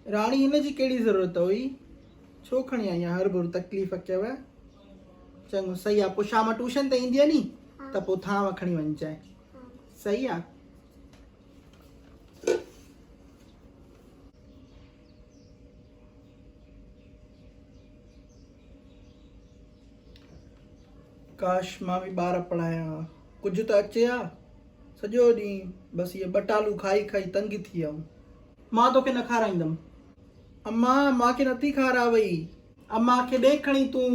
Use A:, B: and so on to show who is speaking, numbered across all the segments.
A: राणी हिन जी कहिड़ी ज़रूरत हुई? छो खणी आई आहियां हर भुर तकलीफ़ कयव? चङो सही आहे, पोइ शाम ट्यूशन ते ईंदी नी त पोइ थांव खणी वञजांइ। सही आहे। काश मां बि ॿार पढ़ाया, कुझु त अचे हा। सॼो ॾींहुं बसि इहे बटालू खाई खाई तंग थी विया। मां तोखे न खाराईंदमि। अम्मा मूंखे नथी खारावई। अम्मा खे ॾे खणी तूं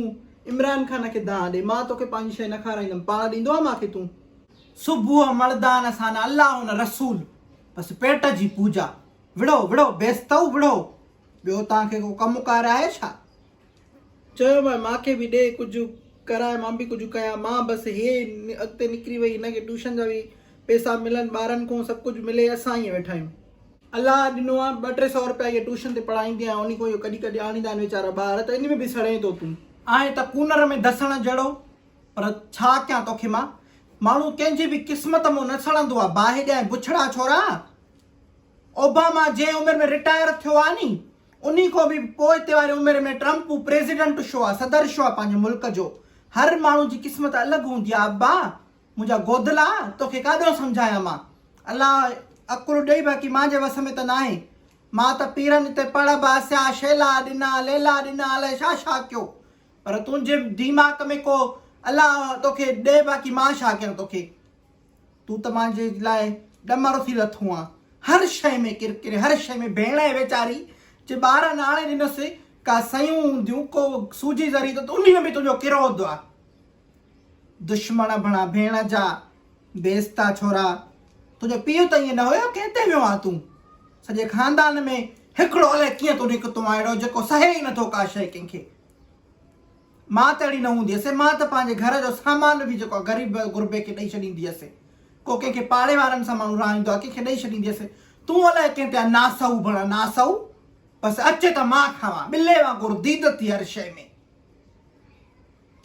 A: इमरान ख़ान खे दां ॾे। मां तोखे पंहिंजी शइ न खाराईंदमि। पाण ॾींदो आहे मूंखे तूं? सुबुह मर्दान सां न अलाह न रसूल, बसि पेट जी पूजा। विड़ो विड़ो बेस्तऊ विड़ो। ॿियो तव्हांखे को कमु कार आहे छा? चयो मूंखे बि ॾे कुझु कराए, मां बि कुझु कयां। मां बसि हे अॻिते निकिरी वई, हिनखे ट्यूशन जा बि पैसा मिलनि, ॿारनि खां सभु कुझु मिले, असां ईअं वेठा आहियूं। अलाह ॾिनो आहे 200-300 रुपया इहे ट्यूशन ते पढ़ाईंदी आहियां, उन खां इहो कॾहिं कॾहिं आणींदा आहिनि वीचारा ॿार, त इन में बि सड़े थो तूं। आहे त कूनर में धसण जहिड़ो, पर छा कयां तोखे मां? माण्हू कंहिंजी बि क़िस्मत मां न सड़ंदो आहे। बाहि ॾियां बुछड़ा छोरा। ओबामा जंहिं उमिरि में रिटायर थियो आहे नी, उन खां बि पोइ ते वारी उमिरि में ट्रम्प प्रेसिडेंट शो आहे, सदर शो आहे पंहिंजे मुल्क जो। हर माण्हू जी क़िस्मत अलॻि हूंदी आहे। अब्बा मुंहिंजा गोदला, तोखे काॾो सम्झायां मां? अलाह अकुल ॾेई बाक़ी मुंहिंजे वस में त न आहे। मां त पीरनि ते पढ़ बासिया, शेला ॾिना, लेला ॾिना, अलाए छा छा कयो, पर तुंहिंजे दिमाग़ में को अलाह तोखे ॾे बाक़ी मां छा कयां तोखे? तूं त मुंहिंजे लाइ ॾमर थी लथो आहे। हर शइ में किरकिरे, हर शइ में। भेण आहे वीचारी, जे ॿार न आणे ॾिनसि का सयूं हूंदियूं, को सूजी ज़री, त उन में बि तुंहिंजो किरोद आहे। दुश्मन बणा भेण जा, बेस्ता छोरा। तुंहिंजो पीउ त ईअं न हुयो, कंहिं ते वियो आहे तूं? सॼे ख़ानदान में हिकिड़ो अलाए कीअं तो निकितो आहे अहिड़ो जेको सहे ई नथो का शइ कंहिंखे। मां त अहिड़ी न हूंदी हुअसि। मां त पंहिंजे घर जो सामान बि जेको आहे ग़रीब गुरबे खे ॾेई छॾींदी हुअसि। को कंहिंखे पाड़े वारनि सां माण्हू रहंदो आहे, कंहिंखे ॾेई छॾींदी हुअसि। तूं अलाए कंहिं ते नासऊ भला नासऊ। बसि अचे त मां खावां, ॿिले वांगुरु दीद थी हर शइ में।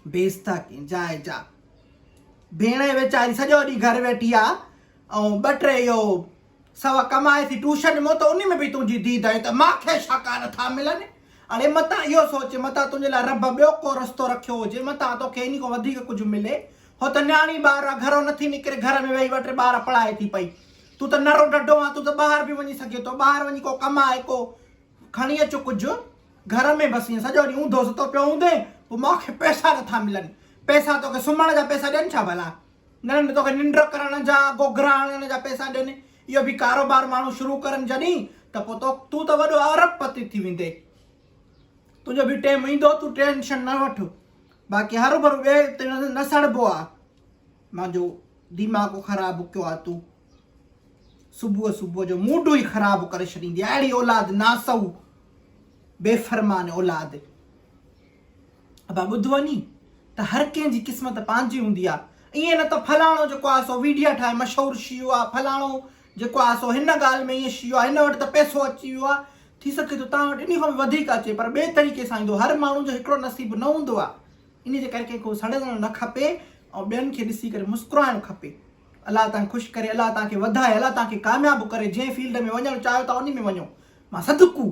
A: बेस्ता कीअं जाइ जा। भेण वीचारी सॼो ॾींहुं घर वेठी आहे ऐं 2-3 इहो सवा कमाए थी ट्यूशन में, त उन में बि तुंहिंजी दीद आहे, त मूंखे छाकाणि नथा मिलनि? हाणे मतां इहो सोच, मतां तुंहिंजे लाइ रब ॿियो को रस्तो रखियो हुजे, मतां तोखे इन खां वधीक कुझु मिले। हो त न्याणी ॿार आहे, घरो नथी निकिरे, घर में वेही 2-3 ॿार पढ़ाए थी पई। तूं त नरो डढो आहे, तूं त ॿाहिरि बि वञी सघे थो। ॿाहिरि वञी को कमाए, को खणी अचो कुझु। घर में बसि ईअं सॼो ॾींहुं ऊंधो सुतो पियो हूंदे, पोइ मूंखे पैसा नथा मिलनि। पैसा तोखे सुम्हण जा पैसा ॾियनि छा भला? न तोखे निंड करण जा, गोगरा हणण जा पैसा ॾियनि। इहो बि कारोबार माण्हू शुरू करनि जॾहिं, त पोइ तूं त वॾो अरबपति थी वेंदे। तुंहिंजो बि टाइम ईंदो, तूं टेंशन न वठ। बाक़ी हर भर ॿिए ते न सड़बो आहे। मुंहिंजो दिमाग़ ख़राबु कयो आहे तूं। सुबुह सुबुह जो मूड ई ख़राबु करे छॾींदी आहे। अहिड़ी औलाद नासऊ, बेफ़रमान औलाद। अब ॿुधो नी, त हर कंहिंजी क़िस्मत पंहिंजी हूंदी आहे। ईअं न त फलाणो जेको आहे सो वीडियो ठाहे मशहूरु थी वियो आहे, फलाणो जेको आहे सो हिन ॻाल्हि में ईअं थी वियो आहे, हिन वटि त पैसो अची वियो आहे। थी सघे थो तव्हां वटि इन खां बि वधीक अचे, पर ॿिए तरीक़े सां ईंदो। हर माण्हू जो हिकिड़ो नसीबु न हूंदो आहे। इन जे करे कंहिंखो सड़णु न खपे ऐं ॿियनि खे ॾिसी करे मुस्कुराइणु खपे। अलाह तव्हांखे ख़ुशि करे, अलाह तव्हांखे वधाए, अलाह तव्हांखे कामयाबु करे। जंहिं फील्ड में वञणु चाहियो था उन में वञो। मां सदकू